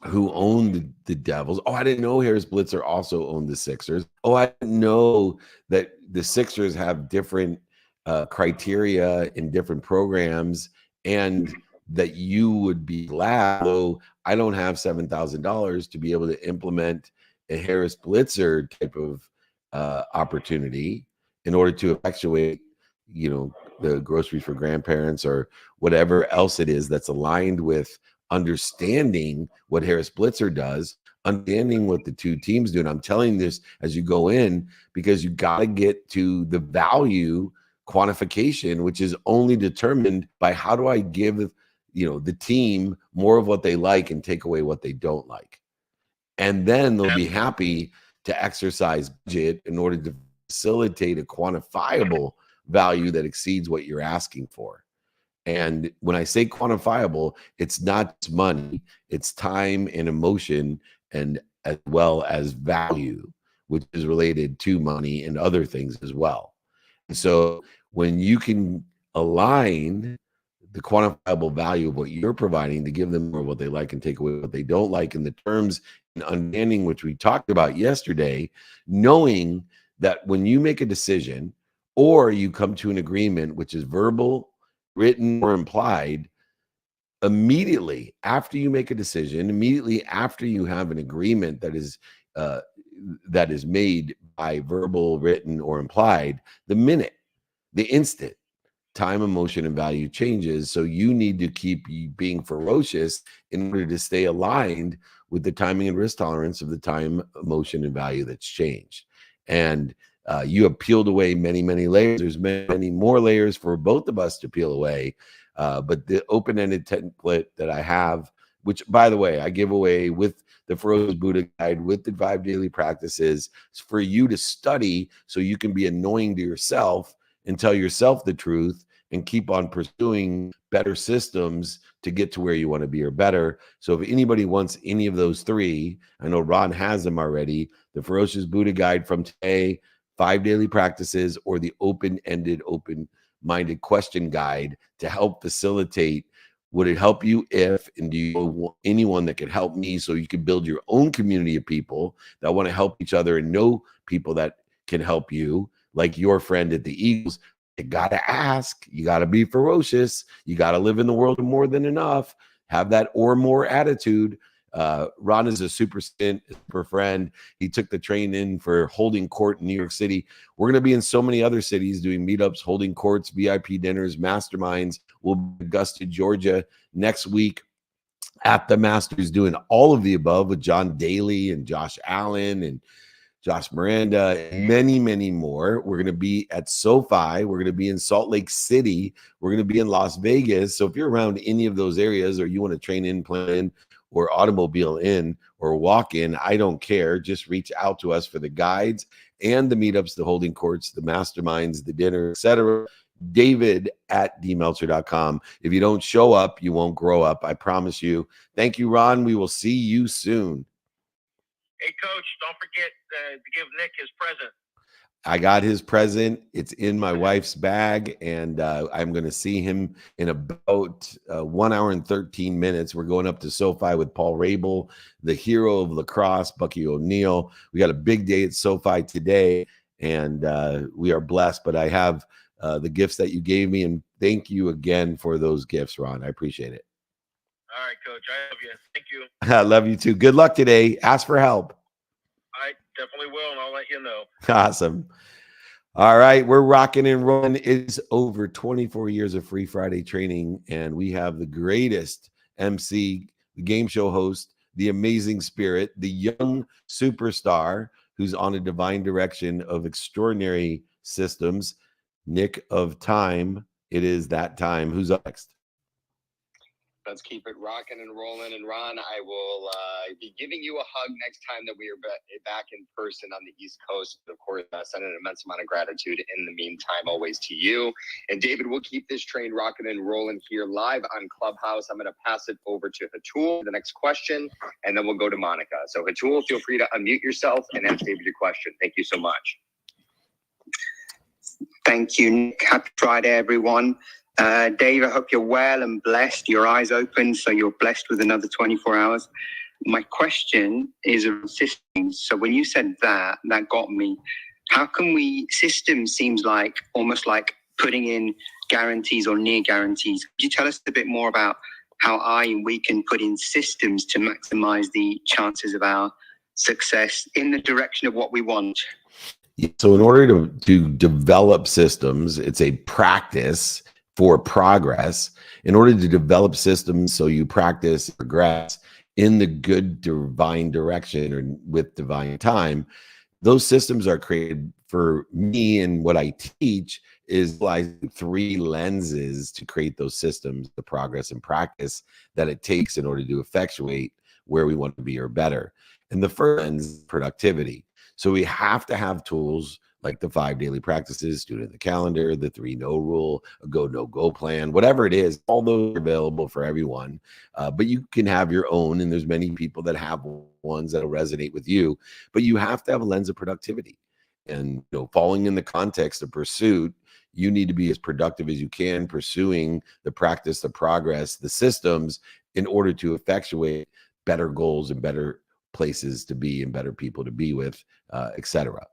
who owned the Devils. Oh, I didn't know Harris Blitzer also owned the Sixers. Oh, I didn't know that the Sixers have different criteria in different programs, and that you would be glad, though I don't have $7,000 to be able to implement a Harris Blitzer type of opportunity in order to effectuate, the groceries for grandparents or whatever else it is that's aligned with understanding what Harris Blitzer does, understanding what the two teams do. And I'm telling this as you go in, because you got to get to the value quantification, which is only determined by how do I give the team more of what they like and take away what they don't like. And then they'll be happy to exercise budget in order to facilitate a quantifiable value that exceeds what you're asking for. And when I say quantifiable, it's not just money, it's time and emotion, and as well as value, which is related to money and other things as well. And so when you can align the quantifiable value of what you're providing to give them more what they like and take away what they don't like in the terms and understanding, which we talked about yesterday, knowing that when you make a decision or you come to an agreement, which is verbal, written, or implied, immediately after you make a decision, immediately after you have an agreement that is made by verbal, written, or implied, the instant, time, emotion, and value changes. So you need to keep being ferocious in order to stay aligned with the timing and risk tolerance of the time, emotion, and value that's changed. And you have peeled away many, many layers. There's many more layers for both of us to peel away. But the open-ended template that I have, which, by the way, I give away with the Ferocious Buddha Guide, with the 5 daily practices, for you to study so you can be annoying to yourself and tell yourself the truth and keep on pursuing better systems to get to where you want to be or better. So if anybody wants any of those three, I know Ron has them already, the Ferocious Buddha Guide from today, 5 daily practices, or the open-ended, open-minded question guide to help facilitate. Would it help you if, and do you know anyone that could help me so you can build your own community of people that want to help each other and know people that can help you, like your friend at the Eagles? You got to ask. You got to be ferocious. You got to live in the world of more than enough. Have that or more attitude. Ron is a super friend. He took the train in for holding court in New York City. We're going to be in so many other cities doing meetups, holding courts, VIP dinners, masterminds. We'll be in Augusta, Georgia next week at the Masters, doing all of the above with John Daly and Josh Allen and Josh Miranda, and many, many more. We're going to be at SoFi. We're going to be in Salt Lake City. We're going to be in Las Vegas. So if you're around any of those areas, or you want to train in, plan in, or automobile in, or walk in, I don't care. Just reach out to us for the guides and the meetups, the holding courts, the masterminds, the dinner, etc. David@dmeltzer.com. If you don't show up, you won't grow up. I promise you. Thank you, Ron. We will see you soon. Hey, Coach, don't forget to give Nick his present. I got his present. It's in my wife's bag, and I'm going to see him in about 1 hour and 13 minutes. We're going up to SoFi with Paul Rabel, the hero of lacrosse, Bucky O'Neill. We got a big day at SoFi today, and we are blessed. But I have the gifts that you gave me, and thank you again for those gifts, Ron. I appreciate it. All right, Coach. I love you. Thank you. I love you too. Good luck today. Ask for help. I definitely will, and I'll let you know. Awesome. All right, we're rocking and rolling. It's over 24 years of Free Friday training, and we have the greatest MC, the game show host, the amazing spirit, the young superstar who's on a divine direction of extraordinary systems, Nick of Time. It is that time. Who's up next? Let's keep it rocking and rolling. And Ron, I will be giving you a hug next time that we are back in person on the East Coast. Of course, send an immense amount of gratitude in the meantime, always to you. And David, we'll keep this train rocking and rolling here live on Clubhouse. I'm going to pass it over to Hatul, the next question, and then we'll go to Monica. So Hatul, feel free to unmute yourself and ask David your question. Thank you so much. Thank you, Nick. Happy Friday, everyone. Dave, I hope you're well and blessed. Your eyes open, so you're blessed with another 24 hours. My question is around systems. So when you said that got me. How can systems seems like almost like putting in guarantees or near guarantees. Could you tell us a bit more about how we can put in systems to maximize the chances of our success in the direction of what we want? So in order to develop systems, it's a practice for progress. In order to develop systems so you practice, progress in the good divine direction or with divine time, those systems are created for me. And what I teach is like 3 lenses to create those systems, the progress and practice that it takes in order to effectuate where we want to be or better. And the first lens is productivity. So we have to have tools like the 5 daily practices, student in the calendar, the 3-no rule, a go, no go plan, whatever it is, all those are available for everyone. But you can have your own, and there's many people that have ones that'll resonate with you, but you have to have a lens of productivity. And falling in the context of pursuit, you need to be as productive as you can, pursuing the practice, the progress, the systems in order to effectuate better goals and better places to be and better people to be with, etc.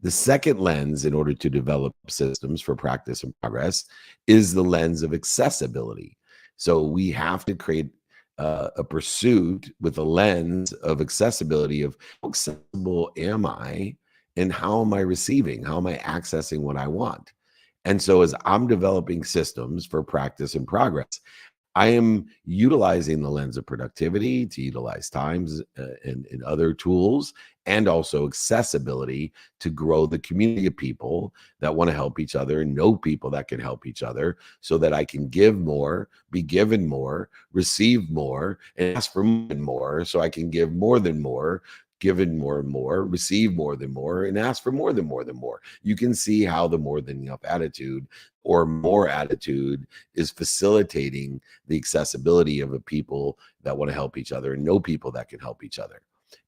The second lens in order to develop systems for practice and progress is the lens of accessibility. So we have to create a pursuit with a lens of accessibility of how accessible am I and how am I receiving? How am I accessing what I want? And so as I'm developing systems for practice and progress, I am utilizing the lens of productivity to utilize times and other tools, and also accessibility to grow the community of people that want to help each other and know people that can help each other, so that I can give more, be given more, receive more, and ask for more and more, so I can give more than more, given more and more, receive more than more, and ask for more than more than more. You can see how the more than enough attitude or more attitude is facilitating the accessibility of a people that want to help each other and know people that can help each other.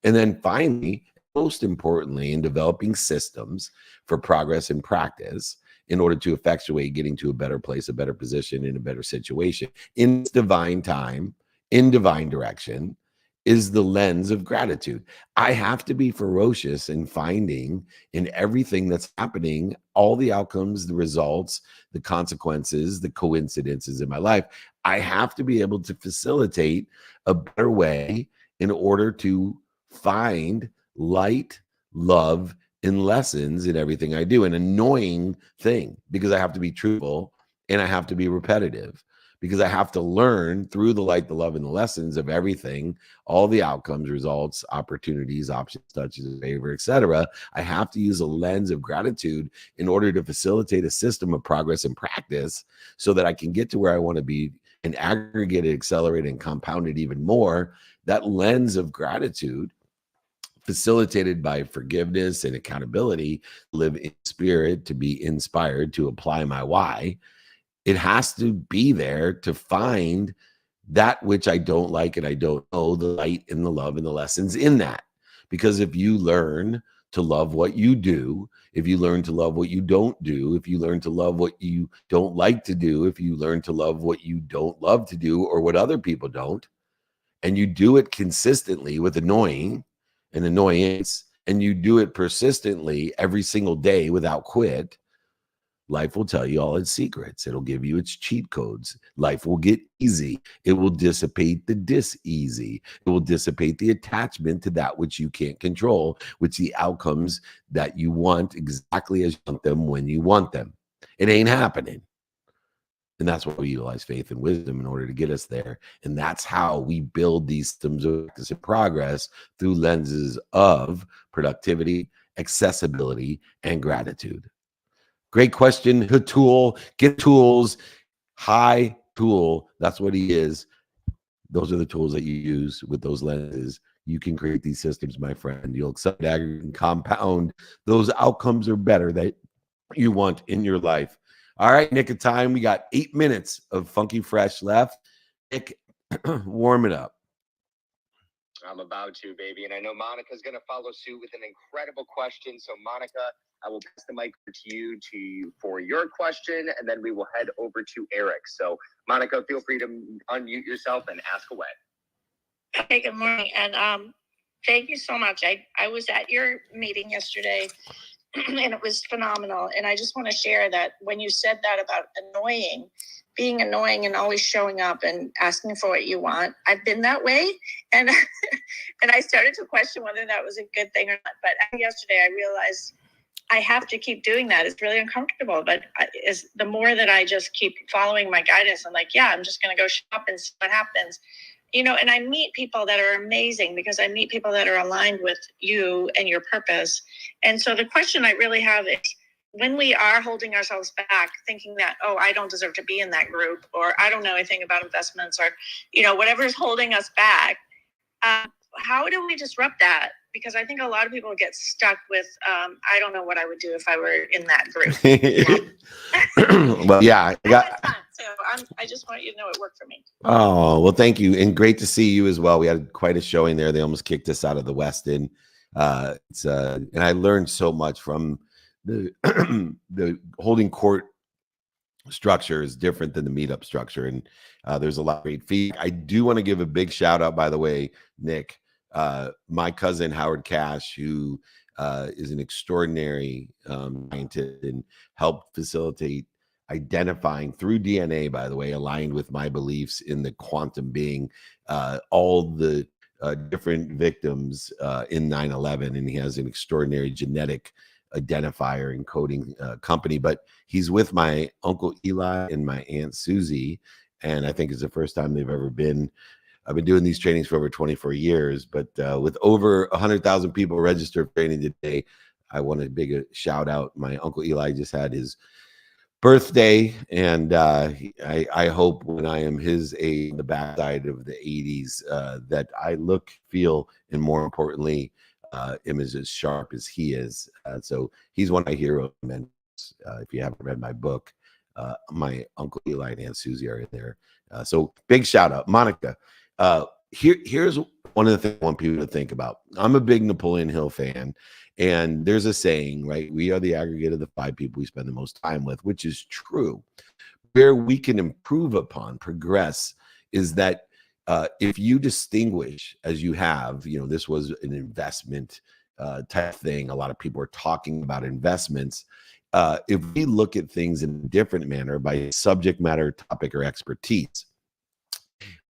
And then finally, most importantly, in developing systems for progress and practice in order to effectuate getting to a better place, a better position, in a better situation, in divine time, in divine direction, is the lens of gratitude. I have to be ferocious in finding in everything that's happening, all the outcomes, the results, the consequences, the coincidences in my life. I have to be able to facilitate a better way in order to find light, love, and lessons in everything I do. An annoying thing, because I have to be truthful and I have to be repetitive, because I have to learn through the light, the love, and the lessons of everything, all the outcomes, results, opportunities, options, touches, favor, etc. I have to use a lens of gratitude in order to facilitate a system of progress and practice, so that I can get to where I want to be and aggregate it, accelerate, and compound it even more. That lens of gratitude, facilitated by forgiveness and accountability, live in spirit, to be inspired, to apply my why. It has to be there to find that which I don't like and I don't know, the light and the love and the lessons in that. Because if you learn to love what you do, if you learn to love what you don't do, if you learn to love what you don't like to do, if you learn to love what you don't love to do or what other people don't, and you do it consistently with annoyance, and you do it persistently every single day without quit, life will tell you all its secrets. It'll give you its cheat codes. Life will get easy. It will dissipate the dis-easy. It will dissipate the attachment to that which you can't control, which the outcomes that you want exactly as you want them when you want them. It ain't happening. And that's why we utilize faith and wisdom in order to get us there. And that's how we build these systems of practice and progress, through lenses of productivity, accessibility, and gratitude. Great question. Good tool. Get tools. High tool. That's what he is. Those are the tools that you use with those lenses. You can create these systems, my friend. You'll accept, aggregate, and compound. Those outcomes are better that you want in your life. All right, Nick of time. We got 8 minutes of Funky Fresh left. Nick, warm it up. I'm about to, baby. And I know Monica's going to follow suit with an incredible question. So, Monica, I will pass the mic to you for your question, and then we will head over to Eric. So, Monica, feel free to unmute yourself and ask away. Hey, good morning. And thank you so much. I was at your meeting yesterday, and it was phenomenal. And I just want to share that when you said that about being annoying and always showing up and asking for what you want, I've been that way. And and I started to question whether that was a good thing or not. But yesterday I realized I have to keep doing that. It's really uncomfortable. But the more that I just keep following my guidance, I'm like, yeah, I'm just going to go shop and see what happens. And I meet people that are amazing, because I meet people that are aligned with you and your purpose. And so the question I really have is, when we are holding ourselves back, thinking that, oh, I don't deserve to be in that group, or I don't know anything about investments, or, whatever is holding us back, how do we disrupt that? Because I think a lot of people get stuck with, I don't know what I would do if I were in that group. Well, yeah, So I just want you to know it worked for me. Oh, well, thank you. And great to see you as well. We had quite a showing there. They almost kicked us out of the Westin. And I learned so much from the the holding court structure is different than the meetup structure. And there's a lot of great feedback. I do want to give a big shout out, by the way, Nick, my cousin, Howard Cash, who is an extraordinary scientist and helped facilitate identifying through DNA, by the way, aligned with my beliefs in the quantum being, all the different victims in 9/11. And he has an extraordinary genetic identifier and coding company. But he's with my Uncle Eli and my Aunt Susie. And I think it's the first time they've ever been. I've been doing these trainings for over 24 years, but with over 100,000 people registered for training today, I want to big a shout out. My Uncle Eli just had his birthday, and I hope when I am his age, the backside of the 80s, that I look, feel, and more importantly, am as sharp as he is. So he's one of my heroes. If you haven't read my book, my Uncle Eli and Aunt Susie are in there. So big shout out, Monica. Here's one of the things I want people to think about. I'm a big Napoleon Hill fan, and there's a saying, right? We are the aggregate of the 5 people we spend the most time with, which is true. Where we can improve upon, progress, is that if you distinguish, as you have, this was an investment type thing. A lot of people are talking about investments. If we look at things in a different manner by subject matter, topic, or expertise,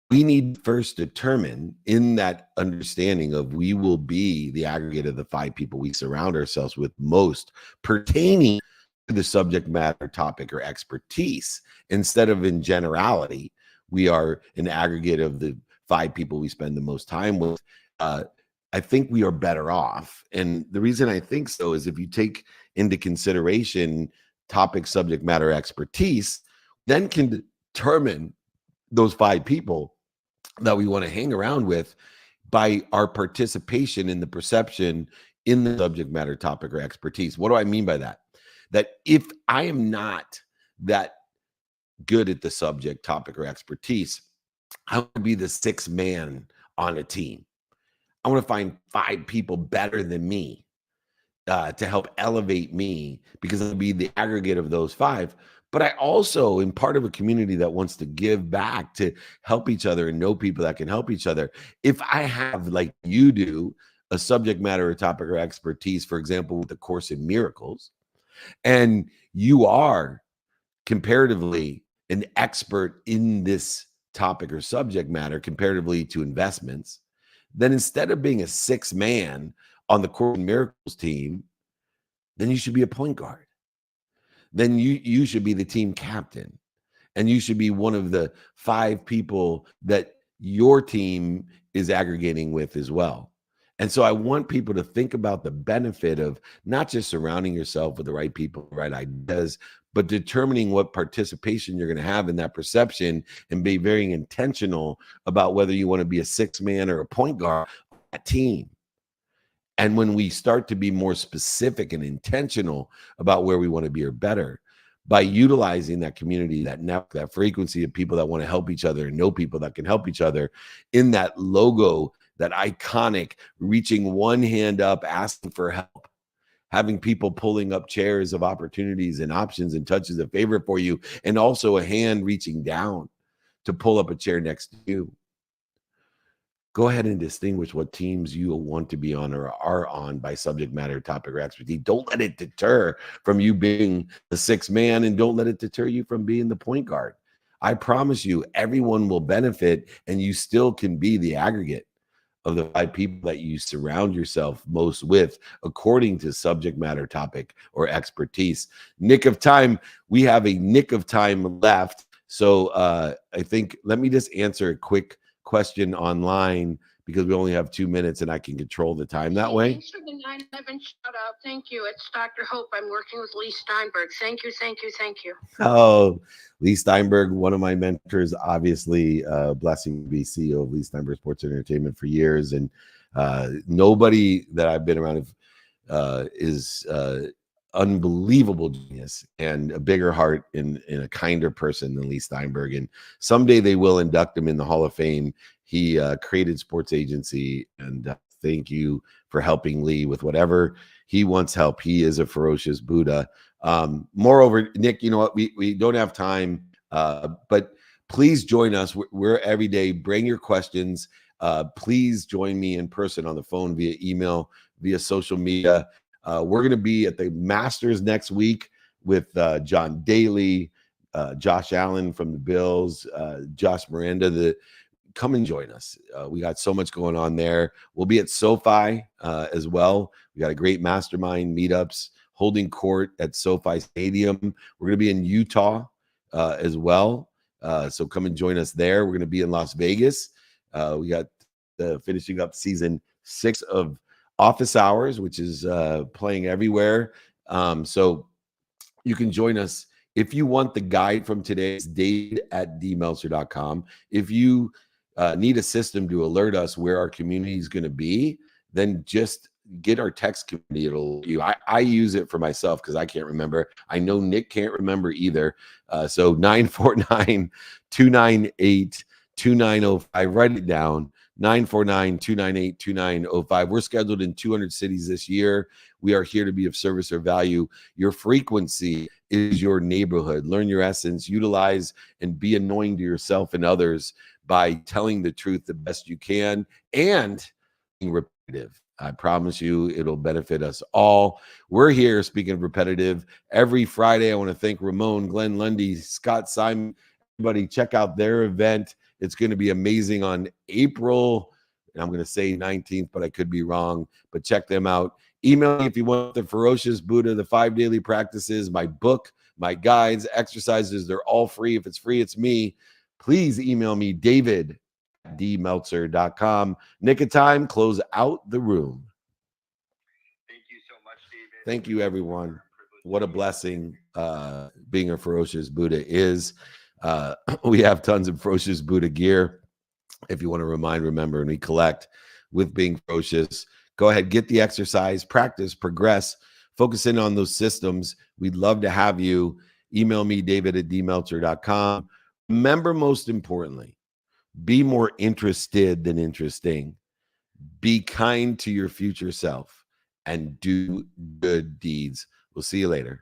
we need to first determine in that understanding of we will be the aggregate of the 5 people we surround ourselves with most pertaining to the subject matter, topic, or expertise. Instead of in generality, we are an aggregate of the 5 people we spend the most time with. I think we are better off. And the reason I think so is if you take into consideration topic, subject matter, expertise, then can determine those 5 people that we want to hang around with by our participation in the perception in the subject matter, topic, or expertise. What do I mean by that? That if I am not that good at the subject, topic, or expertise, I want to be the 6th man on a team. I want to find 5 people better than me to help elevate me, because I'll be the aggregate of those 5. But I also am part of a community that wants to give back, to help each other and know people that can help each other. If I have, like you do, a subject matter or topic or expertise, for example, with the Course in Miracles, and you are comparatively an expert in this topic or subject matter comparatively to investments, then instead of being a 6th man on the Course in Miracles team, then you should be a point guard. Then you should be the team captain, and you should be one of the 5 people that your team is aggregating with as well. And so I want people to think about the benefit of not just surrounding yourself with the right people, the right ideas, but determining what participation you're going to have in that perception, and be very intentional about whether you want to be a 6th man or a point guard on that team. And when we start to be more specific and intentional about where we want to be or better, by utilizing that community, that network, that frequency of people that want to help each other and know people that can help each other, in that logo, that iconic reaching one hand up, asking for help, having people pulling up chairs of opportunities and options and touches of favor for you, and also a hand reaching down to pull up a chair next to you. Go ahead and distinguish what teams you want to be on or are on by subject matter, topic, or expertise. Don't let it deter from you being the 6th man, and don't let it deter you from being the point guard. I promise you, everyone will benefit, and you still can be the aggregate of the 5 people that you surround yourself most with, according to subject matter, topic, or expertise. Nick of time. We have a nick of time left. So I think, let me just answer a quick question online because we only have 2 minutes and I can control the time that way. Thanks for the 9/11 shout out. Thank you. It's Dr. Hope. I'm working with Lee Steinberg. Thank you, thank you, thank you. Oh, Lee Steinberg, one of my mentors, obviously, blessing to be CEO of Lee Steinberg Sports and Entertainment for years. And nobody that I've been around is unbelievable genius and a bigger heart and a kinder person than Lee Steinberg. And someday they will induct him in the Hall of Fame. He created Sports Agency, and thank you for helping Lee with whatever he wants help. He is a ferocious Buddha. Moreover, Nick, you know what? We don't have time, but please join us. We're every day. Bring your questions. Please join me in person on the phone, via email, via social media. We're going to be at the Masters next week with John Daly, Josh Allen from the Bills, Josh Miranda. Come and join us. We got so much going on there. We'll be at SoFi as well. We got a great mastermind meetups, holding court at SoFi Stadium. We're going to be in Utah as well. So come and join us there. We're going to be in Las Vegas. We got finishing up season 6 of Office Hours, which is playing everywhere. So you can join us. If you want the guide from today, it's david@dmeltzer.com. If you need a system to alert us where our community is going to be, then just get our text community. It'll I use it for myself because I can't remember. I know Nick can't remember either. So 949-298-2905. Write it down. 949-298-2905. We're scheduled in 200 cities this year. We are here to be of service or value. Your frequency is your neighborhood. Learn your essence, utilize and be annoying to yourself and others by telling the truth the best you can and being repetitive. I promise you it'll benefit us all. We're here, speaking of repetitive, every Friday. I want to thank Ramon, Glenn Lundy, Scott Simon. Everybody check out their event. It's going to be amazing on April, and I'm going to say 19th, but I could be wrong. But check them out. Email me if you want the Ferocious Buddha, the 5 daily practices, my book, my guides, exercises. They're all free. If it's free, it's me. Please email me, david@dmeltzer.com. Nick of time, close out the room. Thank you so much, David. Thank you, everyone. What a blessing being a Ferocious Buddha is. We have tons of Ferocious Buddha gear. If you want to remember, and we collect with being ferocious. Go ahead, get the exercise, practice, progress, focus in on those systems. We'd love to have you. Email me, david@dmeltzer.com. Remember, most importantly, be more interested than interesting. Be kind to your future self and do good deeds. We'll see you later.